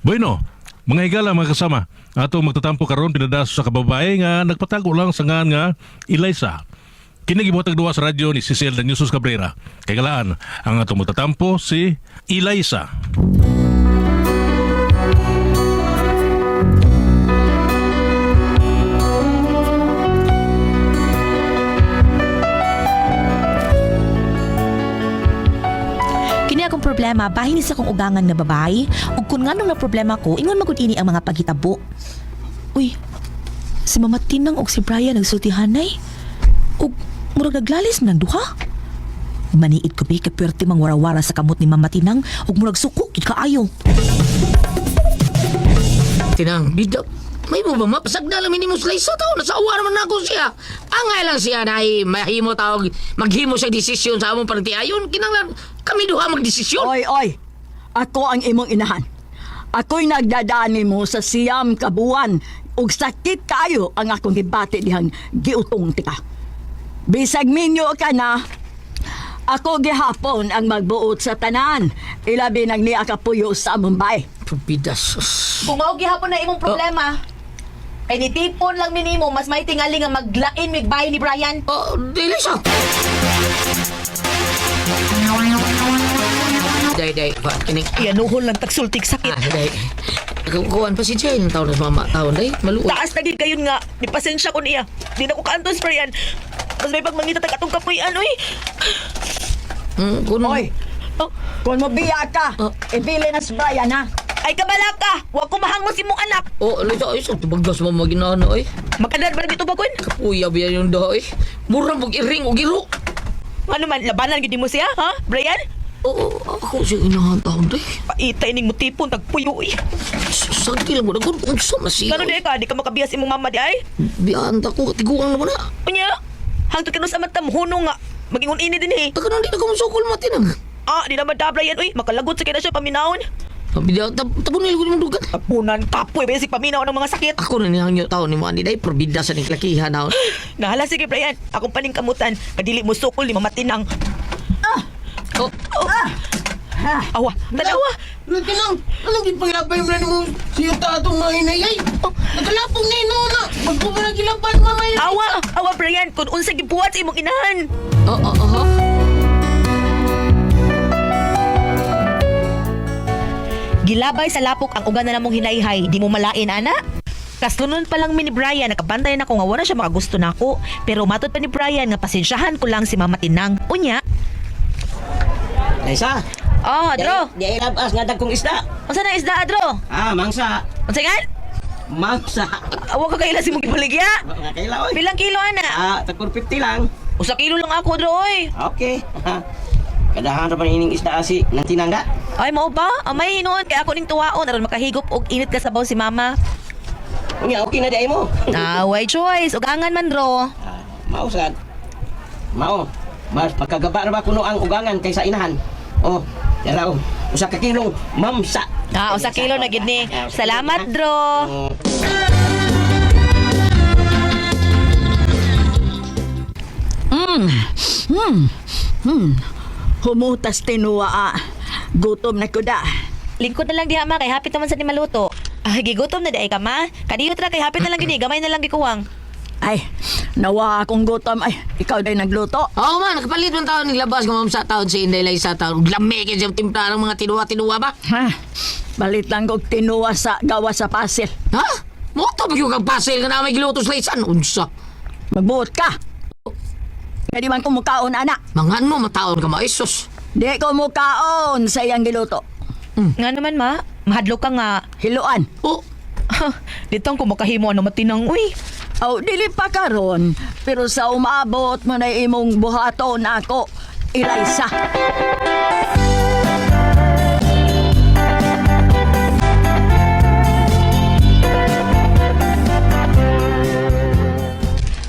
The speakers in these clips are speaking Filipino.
Bueno, mga higala mga kasama, ato magtatampo karon pinadaso sa kababae nga nagpatago lang sa ngan nga Eliza. Kini gibuhatag duwa sa radyo ni Cecil Daniusos Cabrera. Kay galaan ang ato magtatampo si Eliza. Kini akong problema, bahin ni sa kong ugangan nga babae. Ug kun nganong na problema ko, ingon magud ini ang mga paghitabo. Uy, si Mama Tinang og si Brian nagsultihanay. Ug murag naglalis ng duha. Maniid ko kay perti mang warawara sa kamot ni Mama Tinang ug murag suko gid kaayo. Tinang, bida. May mo ba mapasag na lamin ni mo sila isa tao? Nasawa naman ako siya. Angay lang siya na mahimo tawag, maghimo siya desisyon sa among panagtiayon. Kinanglan, kami duha magdesisyon. Oy! Ako ang imong inahan. Ako'y nagdadani mo sa siyam kabuan ug sakit kayo ang akong gibati dihang giutong tika. Bisag minyo ka na, ako gihapon ang magbuot sa tanan. Ilabi nang niya kapuyo sa among bay. Pupidas. Kung mao gihapon na imong problema, ay nitipon lang minimo mas may tingali nga maglain mig bahay ni Brian. Oh, dili siya. Day, kining. Iyanuhon lang tagsultik sakit. Day. Kukuhan pa si Jane, taon na mama, taon, day, maluot. Taas na gid kayon nga, ni pasensya ko niya. Di na ko kaantos Brian. Mas may pagmangita tag atong kapuyan oy. Kuno. Oy! Oh, Kung mabiya ka, ibili na si Brian ha. ay kabala ka. Wa ko mahangos imong anak. Oh, ano siya, ay, sa tubagas mo maginana, ay. Makadad ba dito ba kun? Kapuya biya yung dahi. Murang mag-iring o giro. Ano man labanan gid mo siya, ha? Brian? Oo, ako siya inahan taon, day. Paitay ning mutipon tagpuyo eh. Sagdi lang mo na kung sa masiyaw. Kano di ka, di ka makabiyas imong mama di ay? Biyaan ta ko, tiguan naman na. Unya, hangtod ka sa matam hunong nga. Magingon ini din eh. Taka nandi na kumusukol matinang. Ah, di naman da Brian, uy, makalagot sa kina siya paminahon. Pabida, tabunil ko naman dugan. Tapunan, kapoy, basic paminaw ng mga sakit. Ako na niyang yung taon ni mo, Andy, day, probida sa niklakihan na. Nahala, sige Brian, akong paning kamutan, kadili mo sukol ni mamatinang. Oh, Awa, tanawa. Natinang, anong gipangilapay mo na mo siya tatong mga inayay? Nagalapong na ino na. Magpapalagilapan mamay. Awa Brian, kung unsa gibuhat sa imong inahan. oh. Gilabay sa lapok ang ugan na namong hinayhay, di mo malain, ana? Kasunod pa lang mi ni Brian, nakabantay na ko nga wala siya makagusto na ako. Pero matod pa ni Brian nga pasensyahan ko lang si Mama Tinang. Unya. Liza, Oh, Adro. di ilabas nga dagkong isda. Unsa na isda, Adro? Mangsa. Unsa nga? Mangsa. Awa ka kaila si mong gibaligya. Nga kaila, oy. Pilang kilo, ana? Tagkur 50 lang. Usa kilo lang ako, Adro, oy. Okay. Kadahan ra pa ining isda asi nang tinangga. Ay, mao ba? May hinuon kay ako ning tuwaon aron makahigop og init ka sabaw si Mama. Unya, okay na di ay mo. Way choice. Ugangan man, Ro. Mao sad. Mao. Mas magkagaba ra ba kuno ang ugangan kaysa inahan. Oh, dalaw. Usa ka kilong mamsa. Usa kilo na gid ni. Salamat, Dro. Humutas tinuwa gutom na ko da. Lingkod na lang diha ma kay hapit naman sa ni maluto. Ay, gigutom na di ay ka ma. Kadiyo tra kay hapit na lang gini, gamay na lang gikuwang. Ay, nawa akong gutom. Ay, ikaw day nagluto. Oo man, nakapalit man taon niglabas ng mamsa taon si Inday Lai sa taon. Lamigin siya timpla ng mga tinuwa-tinuwa ba? Ha? Balit lang kong tinuwa sa gawa sa pasil. Ha? Moto ba yung kagpasil ka na may gilutos Laisan? Unsa? Magbuot ka. Nga di man ko mukaon, anak. Mangan mo, mataon ka maisos. Di ko mukaon sa iyang giluto. Nga naman ma, mahadlok ka nga. Hiluan. Oh, Ditong ko makahimo ano matinang uy. Aw, dili pa karon. Pero sa umabot mo na imong buhaton ako, Eliza.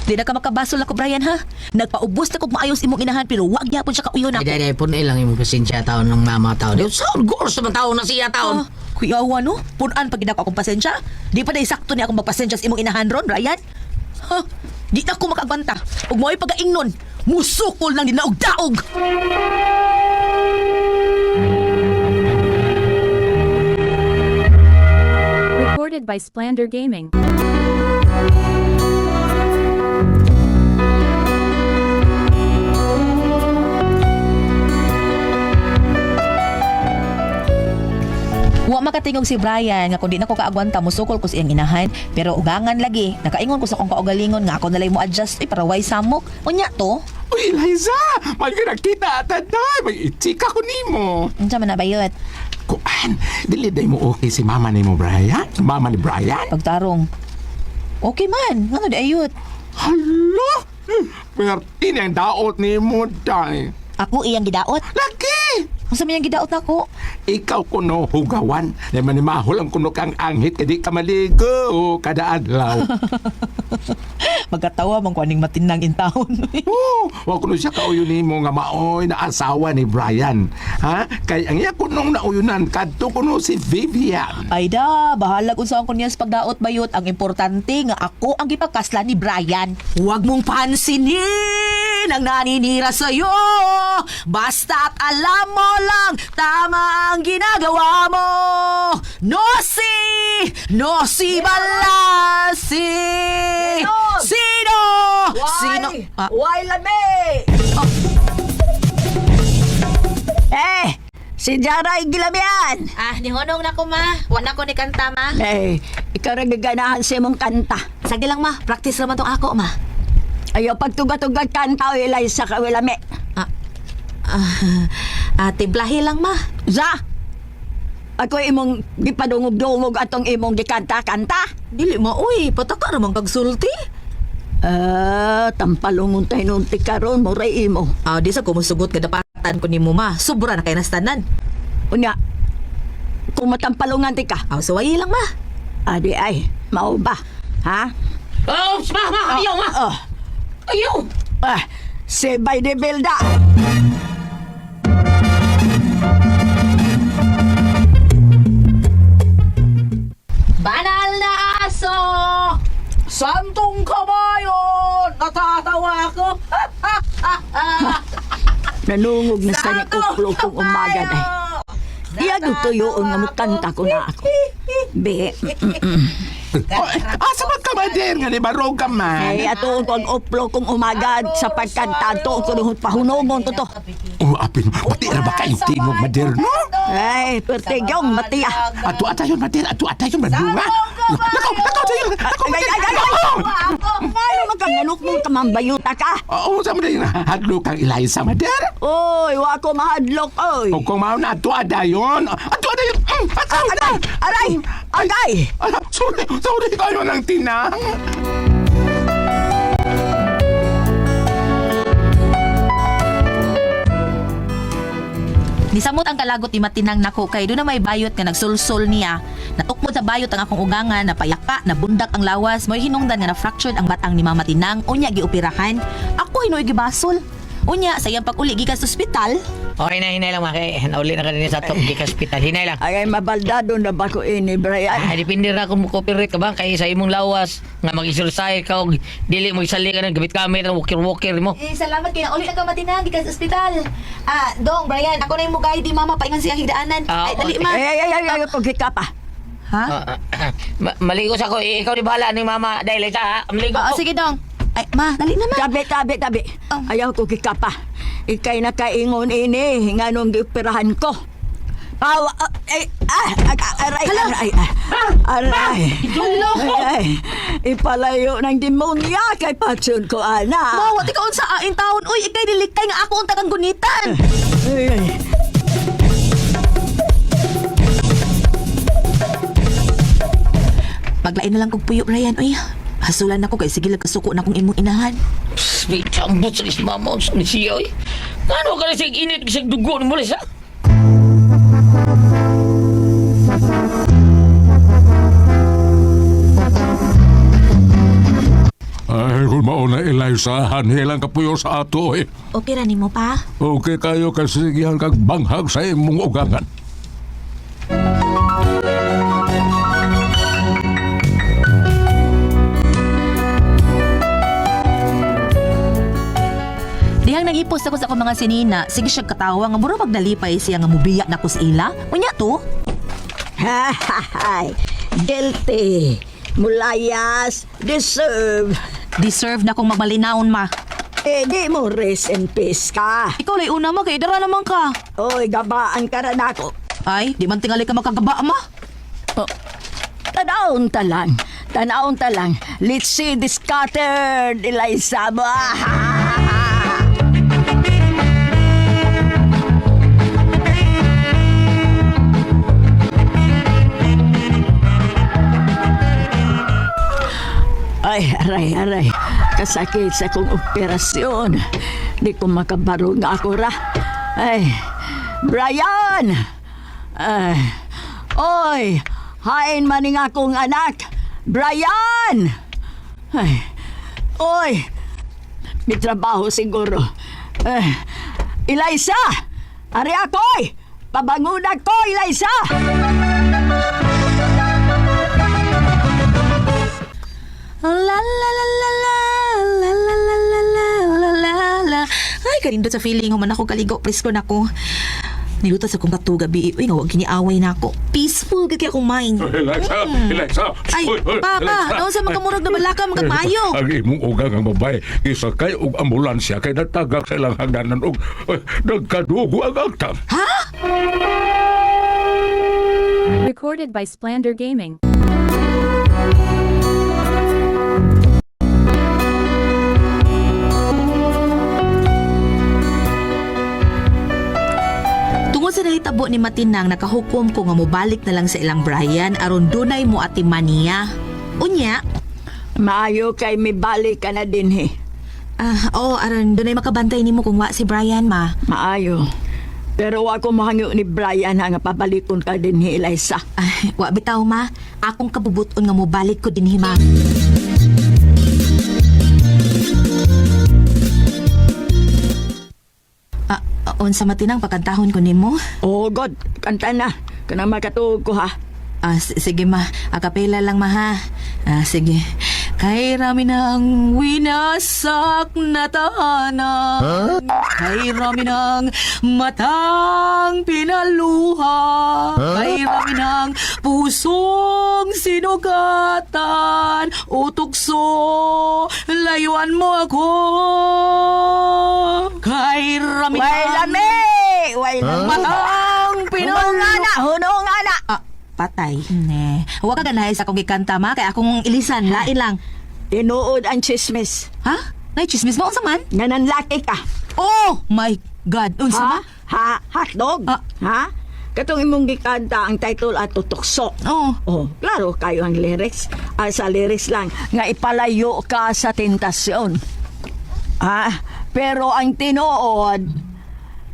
Di na ka makabasol ako Brian ha. Nagpaubos na kog maayos imong inahan pero wag gyapon siya kauyon ako. ay, po na ilang yung pasensya taon ng mama taon. Saan gors naman taon na siya taon? Kuyawa no, punan pag ginako akong pasensya. Di pa na sakto ni akong magpasensya sa imong inahan ron, Brian. Ha? Di na ako makagbanta. Ug mo'y pagaingnon. Musukol lang din na og daog. by Splander Gaming. Wa makatingog si Brian nga kundi na ko kaagwanta musukol ko sa iyang inahan pero ugangan lagi nakaingon ko sa akong kaugalingon nga ako nalay mo adjust para way samok unya to Uy, Eliza! May nakita taday! May itika ko nimo! unsa man na bayot Kuan, dili day mo okay si mama ni mo, Brian? Mama ni Brian? pagtarong okay man ngano di ayot Hala! Perti na ang daot ni mo, day. ako iyang gidaot Laki! unsa man iyang gidaot nako Ikaw kuno hugawan. Naman ni mahul ang kuno kang anghit kadi ka maligo kada adlaw. magkatawa man kuaning matinang intawon Oh, wa kuno siya kauyo nimo nga maoy na asawa ni Brian. Ha? Kay ang iya kunong nauyunan kadto kuno si Vivian. ay da bahala kung saan ko niya sa pagdaot bayot ang importante nga ako ang gipagkasla ni Brian huwag mong pansinin ang naninira sa'yo basta't alam mo lang tama ang ginagawa mo Nosi Balasi Ganon! Sino? Sino? Ah, Why labi? Si Jaray Gilamian. nihonong na ko ma wala ko ni kanta ma Ikaw rin gaganahan sa mong kanta. sige lang ma practice naman tong ako ma Ayaw pagtuga-tuga kanta o ilay sa kawilami. timplahi lang ma Za! Ako imong gipadungog-dungog atong imong gikanta-kanta. dili ma uy pataka naman kag sulti Tampalungon tayo nung tikaron mo ray imo. di sa kumusugot nga dapatan ko ni mo ma sobra na kay nastanan Unya, kung matampalungan ti ka, suwayi lang ma adi ay, mao ba? Ha? Oh, ma! Ayaw, ma! Oh, Ayaw! si Bay de Belda. Banal na aso! Santong kabayo! Natatawa ako! Nanungog na sa niyang uklo kong umaga ay. Iya tutuyoon nga mukanta ko na ako. Be, Asa man ka mader nga ni barog ka man? ay atoon ko ang uplo kong umagad sa pagkanta to ko nung pahunogon to to. Oh, apin, pati ra ba kayong timog mader, no? Ay, pertigyong matiya. Ato atayon mader, ato atayon madunga. Lakaw tayo. Ngayon magkanganok mong kamambayuta ka. Oo, sa mo na hadlo kang Eliza mader. Oy, wa ko mahadlok, oy. O kung mao na ato adayon. Ato adayon. Aray! Aray! Agay! Sorry kayo ng tinang. Nisamot ang kalagot ni Matinang nako kay doon na may bayot nga nagsulsol niya. Natukmod sa bayot ang akong ugangan, napayaka, nabundak ang lawas, mo'y hinungdan nga na-fractured ang batang ni Mama Tinang, unya gioperahan. Ako hinoy gibasol. Unya, sa iyang pag-uli gikas sa ospital. Okay na, hinay lang, Maki. Nauli na kanina sa top di hospital. Hinay lang. Ay, mabaldado na ba ko ini, Brian? Depende na kung copyright ka ba kay sa imong lawas nga mag-exercise ka og dili mo isali ka ng gamit camera walker mo. Salamat kay nauli na ka Matinang gikas sa ospital. Dong, Brian, ako na yung mugay di Mama paingan siya higdaanan. Ay, dali okay. ma. Ay, pagkika pa. Ha? Maligo sa ko, ikaw di bahala ni mama dahil sa ha. Maligo ko. Sige dong. Ay, ma, dali na ma. Tabi. Ayaw ko kikapa. Ikay nakaingon ini, nga nung gioperahan ko. Aray. Ipalayo ng demonya kay Patsun ko, ana. Ma, wati ka unsa aing taon. Uy, ikay dilikay nga ako unta kang gunitan. Ay. Paglain na lang kog puyo, Brian. Uy, hasulan ako kay sige lang kasuko na kong imong inahan. May chambot sa mama ni siya. Ano ka na siya init sa dugo ni mula siya? Ay, kung mauna Eliza, hanilang kapuyo sa ato eh. Okay ra nimo pa? Okay kayo kasi yan kag banghag sa imong ugangan. Dihang nag-ipos ako sa akong mga sinina, sige siya katawa nga mura magdalipay siya nga mubiyak na ko sa ila. Unya to? Hahahay. Guilty. Mulayas. Deserve. Deserve na kong magmalinaon, ma. Eh, di mo rest in peace ka. Ikaw lay una, ma. Kay dara naman ka. Oy, gabaan ka rin ako. Ay, di man tingali ka makagaba, ma. Oh, tanawon ta lang. Tanawon ta lang. Let's see the scattered, Eliza. Ay, aray. Kasakit sa kong operasyon. Di ko makabaro nga ako ra. Ay, Brian! Ay, oy, hain maning akong anak. Brian! Ay, oy, may trabaho siguro. Eliza! Ari ako'y! Pabangunag ko, Eliza! La la la la la la la la la la la la. Ay, kanindot sa feeling human ako kaligo, presko na ko. Nilutas akong katuga gabi. Uy, nga wag giniaway na ako. Peaceful gagi akong mind. Eliza! Ay, papa, noon sa makamurag na balaka magkamayo. Ang imong ugang ang babae, isakay og ambulansya kay natagak sa ilang hagdanan og nagkadugo ang agtam. Recorded by Splander Gaming. Tungod sa nahitabo ni Matinang, nakahukom ko nga mobalik na lang sa ilang Brian aron dunay mo ati maniya. Unya, Maayo kay may balik ka na din he. aron dunay makabantay nimo kung wa si Brian, ma. Maayo. Pero ako mahangyo ni Brian nga pabalikon ka din he, Eliza. Ay, wa bitaw, ma. Akong kabubuton nga mobalik ko dinhi, ma. Unsa Matinang pakantahon ko nimo? Oh God, kanta na. Kanang makatuog ko ha. Sige ma, akapela lang ma ha. Sige. Kay rami ng winasak na tahanan. Kay rami ng matang pinaluha. Kay rami ng pusong sinugatan. O tukso, layuan mo ako. Kay rami Way ng lami! Way lami! matang pinaluha. Hunong ana! Patay. Ne. Huwag ka ganahay sa akong gikanta, ma. Kaya akong ilisan, lain lang. Tinuod ang chismis. Ha? Nay, chismis mo? Unsa man? Nga nanlaki ka. Oh! My God! Unsa Ha? man? Hotdog? Ah. Ha? Katong imong gikanta ang title at tutukso. Oh. Oh, klaro kayo ang lyrics. Sa lyrics lang, nga ipalayo ka sa tentasyon. Pero ang tinuod,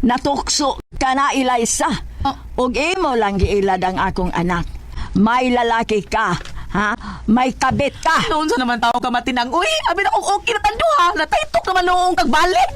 natukso ka na, Eliza. Og imo lang giilad ang akong anak. May lalaki ka, ha? May kabit ka. Unsa naman tao ka Matinang? Uy! Abi na kong okay na tanduha. Nataytok naman noong kagbalik.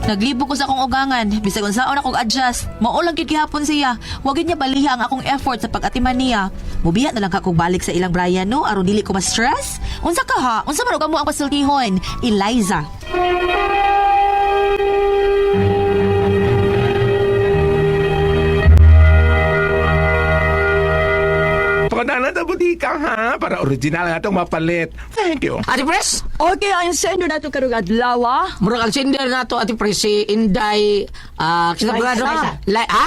Naglibo ko sa akong ugangan. Bisag unsaon akong adjust. Mao lang gyud gihapon siya. Wa gyud niya baliha ang akong effort sa pag-atiman niya. Mubiya na lang ka kog balik sa ilang Brian, no? Aron dili ko ma-stress. Unsa ka ha? Unsa man og amo ang pasultihon? Eliza. Pagkanalan na buti ka ha, para original nga itong mapalit. Thank you. Ate Pres, Okay, ang sendo na ito karong adlaw. murag ang sender na to, Ate Pres, si Inday,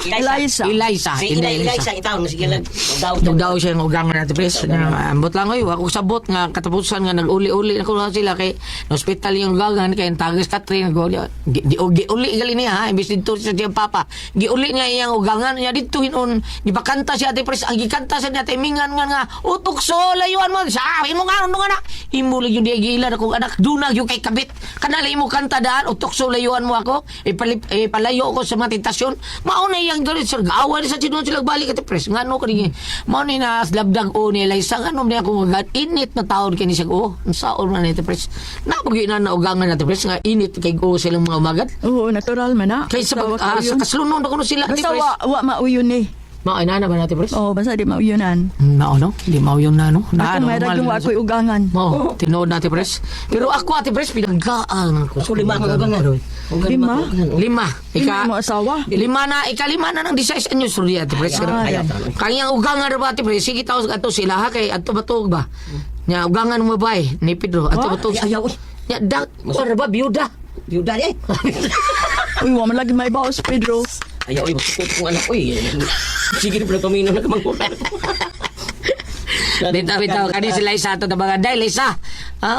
Eliza. Eliza. Si Inday Eliza, itaw. Sige lang. Daw. Daw siya ng ugangan Ate Pres. Ambot lang oy, ako sabot nga katapusan nga nag-uli-uli ako na sila kay hospital yung ugangan kay Tagas Catherine giuli gali niya ha, imbis dito sa tiyang papa. Giuli niya iyang ugangan niya dito hinon, gipakanta si Ate Pres, ang gikanta sa niya timingan nga utukso layuan mo sa imo nga ano nga na. Imo lang yung diagilan akong anak dunag yung kay kabit. Kanala imo kanta daan utukso layuan mo ako. Palayo ko sa matintasyon. Mao na iyang dali sir gawa sa sinon sila balik Ate Pres. Ngano kani mao ni na labdag o ni Eliza ngano niya ako agad init na taon kini siya unsaon man Ate Pres. Napagi na ugangan Ate Pres nga init kay go silang mga magad. Oo, natural man na. Kay sa kaslunon ko sila Ate Basta Pres. wa mauyon ni. Mao na ba natin, pres? Oh, basta di mauyunan. Mao no? Di mao yung nano. Ako may yung ako'y ugangan. Mo, tinood natin, pres. Pero ako, ate pres, pinaggaan ko. So, lima ka ugangan. Lima? 5. Ika mo asawa? Lima na ng 16 anyos rin ate pres. Ay, Kanyang ugangan ra ba ate pres? Sige taos ato sila ha kay ato batog ba. Nya ugangan mo ba ni Pedro ato batog. Ayaw. Nya dak or ba biuda. Yuda eh. Uy, wa man lagi may bawas, Pedro. Ayaw, masukot kong anak ko eh. Sige rin pala paminom na kamangkulan. Bitaw kani sila isa ato na mga day Lisa.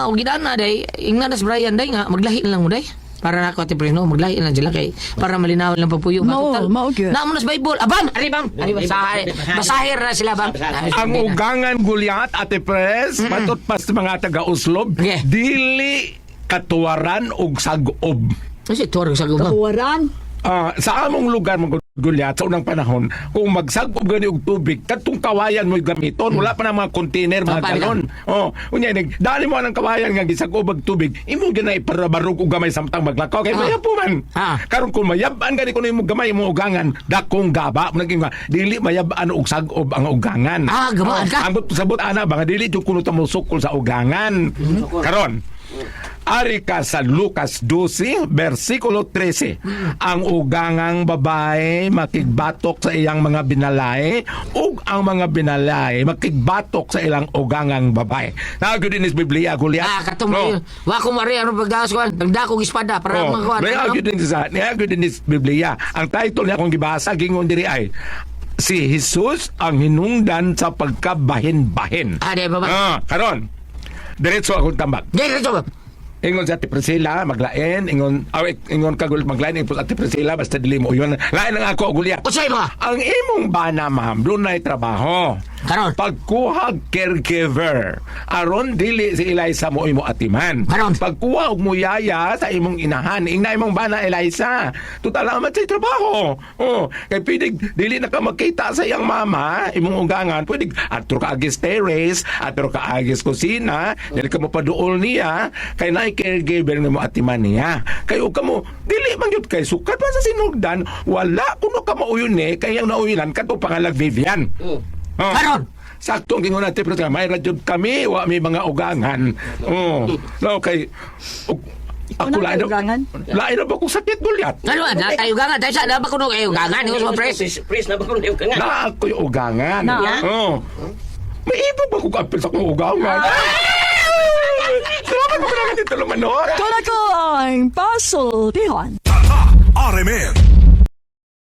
O gidaan na day ingna na si Brian day nga maglahi na lang mo day. Para na ako ate pre no maglahi na sila kay para malinaw lang papuyo Mao gyud. Na mo na sa Bible. Aban, ari bang. Ari basahir na sila bang. Ang ugangan Gulyat, Ate Pres, matot pas mga taga-Uslob, Okay. dili katuwaran og sagob. Kasi tuwag sa gubang. Kawaran. Sa among lugar mga Gulyat, sa unang panahon, kung magsagob gani og tubig, katong kawayan mo'y gamiton, wala pa na mga container, mga Paano? galon. Unya, dali mo ng kawayan nga gisagob og tubig, imo ginay parabarog og gamay samtang maglakaw, kay mayab po man. Karon kung mayaban gani kuno imo gamay mo ugangan, dakong gaba, naging nga, dili mayabaan og sagob ang ugangan. Gamaan ka. Ang sabot ana ba nga dili jud kuno ta musukol sa ugangan. Karon ari ka sa Lucas 12 versikulo 13. Ang ugangang babae makigbatok sa iyang mga binalay ug ang mga binalay makigbatok sa ilang ugangang babae. Nagyud din is Biblia Gulyat. Katong mo. Wa ko mari ano pagdaos ko. Nagdakog espada para magkuan. Nagyud din sa nagyud din is Biblia. Ang title niya kung gibasa gingon diri ay si Jesus ang hinungdan sa pagkabahin-bahin. Di ba? Karon. Diretso akong tambak. Diretso ba? Ingon sa Ate Priscilla, maglain. Ingon kagul maglain. Ingon sa Ate Priscilla, basta dili mo yun. Lain ang ako, Gulyat. Usay mo. Ang imong bana, ma'am, doon na'y trabaho. Karon. Pagkuha caregiver. Aron, dili si Eliza mo imo atiman. Karon. Pagkuha og muyaya sa imong inahan. Ingna imong bana, Eliza. Tutalamat sa trabaho. Kay pidig, dili na ka makita sa iyang mama, imong ugangan. Pwede, atro ka agis terrace, atro ka agis kusina, dili ka mo paduol niya, kay na caregiver nga mo atiman niya. Kayo ka mo, dili man yun kay sukat man sa sinugdan, wala kuno ka mauyon eh, kaya ang nauyonan ka to pangalag Vivian. Karon. Saktong gingon natin, pero may radyod kami, wa may mga ugangan. No, kay, ako Ano lain kayo ugangan? lain na ba kung sakit, Gulyat? Ano na tayo gangan tayo sa na ba kuno kayo gangan yung mga pres. Pres na ba kung yung kangan? Na ako'y ugangan. Na? May iba ba kung kapil sa kong ugangan? Salamat mo na dito naman, no? Kala ko ang puzzle, Tihon. RMN